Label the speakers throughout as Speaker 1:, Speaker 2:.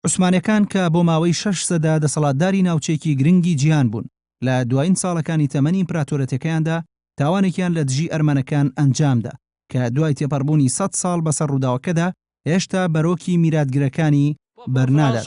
Speaker 1: عوسمانیەکان کە بۆ ماوەی 6 سەدا دەسەڵاتداری ناوچێکی گرنگی جیهان بوون لە دوایین ساڵەکانی تەمەنی ئیمپراتۆریەتەکەیاندا تاوانێکیان لە دژی ئەرمەنەکان ئەنجامدا کە دوای تێپەڕبوونی 100 ساڵ بەسەر ڕووداوەکەدا هێشتا بەرۆکی میراتگرەکانی بەرنادات.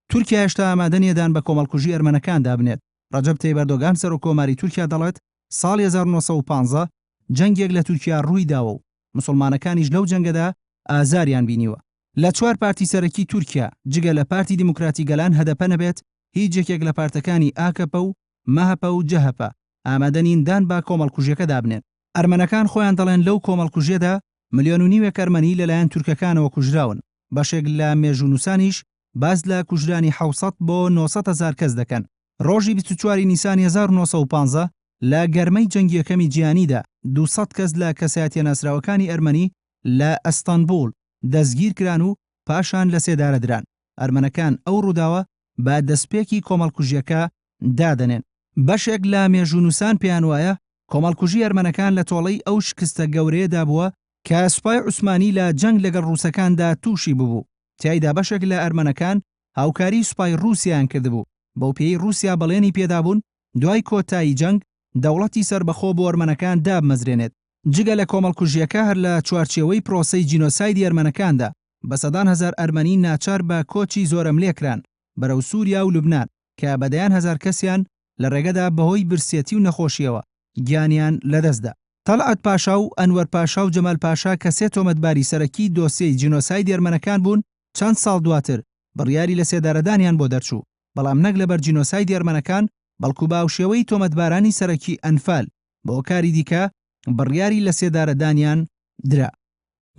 Speaker 1: تورکیا هێشتا ئامادە نیەدان بە کۆمەڵکوژی ئەرمەنەکان دابنێت. ڕەجەب تەیب ئەردۆغان سەرۆکۆماری تورکیا دەڵێت ساڵی 1950 جەنگێک لە تورکیا ڕووی داوە و موسڵمانەکانیش لەو جەنگەدا ئازاریان بینیوە. لە 4 پارتی سەرەکی تورکیا جگە لە پارتی دیموکراتی گەلان هەدەپە نەبێت هیچ یەکێک لە پارتەکانی ئاکەپە و مەهەپە و جەهەپە ئامادە نین دان بە کۆمەڵکوژیەکە دابنێت. ئەرمەنەکان خۆیان دەڵێن لەو کۆمەڵکوژیەدا 1.5 ملیۆن ئەرمەنی لەلایەن تورکەکانەوە کوژراون. بەشێک لە مێژوونووسانیش باز لە کوژرانی 700 بۆ 900 هزار کەس دەکەن. ڕۆژی 24 نیسانی 1950 لە گەرمەی جەنگی یەکەمی جیهانیدا 200 کەس لە کەسایەتیە ناسراوەکانی ئەرمەنی لە ئەستانبول دەستگیر کران و پاشان لە سێدارە دران. ئەرمەنەکان ئەو ڕووداوە بە دەستپێکی کۆمەڵکوژیەکە دادەنێن. بەشێک لە مێژوونووسان پێیان وایە کۆمەڵکوژی ئەرمەنەکان لە تۆڵەی ئەو شکستە گەورەیەدا بووە کە سوپای عوسمانی لە جەنگ لەگەڵ ڕووسەکاندا تووشی ببوو. تیایدا بەشێک لە ئەرمەنەکان هاوکاری سوپای ڕووسیان کردبوو. بەو پێی رووسیا بەڵێنی پێدابوون دوای کۆتایی جەنگ دەوڵەتی سربەخۆ بۆ ئەرمەنەکان دابمەزرێنێت. جگە لە کۆمەڵکوژیەکە هەر لە چوارچێوەی پرۆسەی جینۆسایدی ئەرمەنەکاندا بە سەدان هەزار ئەرمەنی ناچار بە کۆچی زۆرەملێکران بەرەو سووریا و لوبنان کە بەدەیان هەزار کەسیان لە ڕێگەدا بەهۆی برسێتی و نەخۆشیەوە گیانیان لەدەستدا. تەڵعەت پاشا و ئەنوەر پاشا و جەمال پاشا کە سێ تۆمەتباری سەرەکی دۆسیەی جینۆسایدی ئەرمەنەکان بوون چەند ساڵ دواتر بڕیاری لە سێدارەدانیان بۆ دەرچوو. بەڵام نەک لەبەر جینۆسایدی ئەرمەنەکان بەڵکو باوشێوەی تۆمەتبارانی سەرەکی ئەنفال بۆ کاری دیکە بڕیاری لە سێدارەدانیان درا.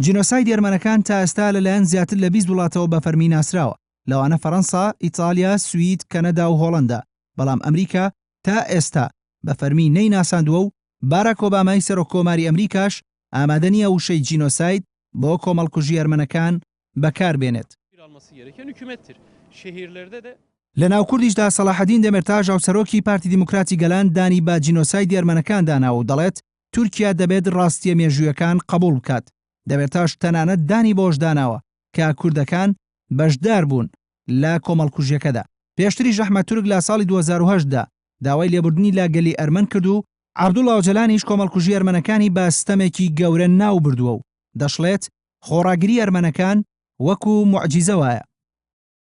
Speaker 1: جینۆسایدی ئەرمەنەکان تا ئێستا لەلایەن زیاتر لە 20 وڵاتەوە بە فەرمی ناسراوە، لەوانە فەڕەنسا، ئیتالیا، سوید، کەنەدا و هۆڵەندا، بەڵام ئەمریکا تا ئێستا بە فەرمی نەی ناساندووە و باراک ئۆبامای سەرۆکۆماری ئەمریکاش ئامادە نیە وشەی جینۆساید بۆ کۆمەڵکوژی ئەرمەنەکان بەکاربێنێت. لە ناوکوردیشدا سەلاحەدین دەمێرتاژ سەرۆکی پارتی دیموکراتی گەلان دانی با جینۆسایدی ئەرمەنەکان داناوە و دەڵێت تورکیا دەبێت ڕاستیە مێژوویەکان قبول بکات. دەمێرتاژ تەنانەت دانی بۆش داناوە کە کوردەکان بەشدار بوون لە کۆمەڵکوژیەکەدا. پێشتریش ئەحمەد تورک لە ساڵی 2008دا داوای لێبوردنی لا گەلی ئەرمەن کرد و عەبدوڵڵا ئۆجەلانیش کۆمەڵکوژی ئەرمەنەکانی بە ستەمێکی گەورە ناو بردووە و دەشڵێت خۆڕاگری ئەرمەنەکان وەکو موعجیزە وایە.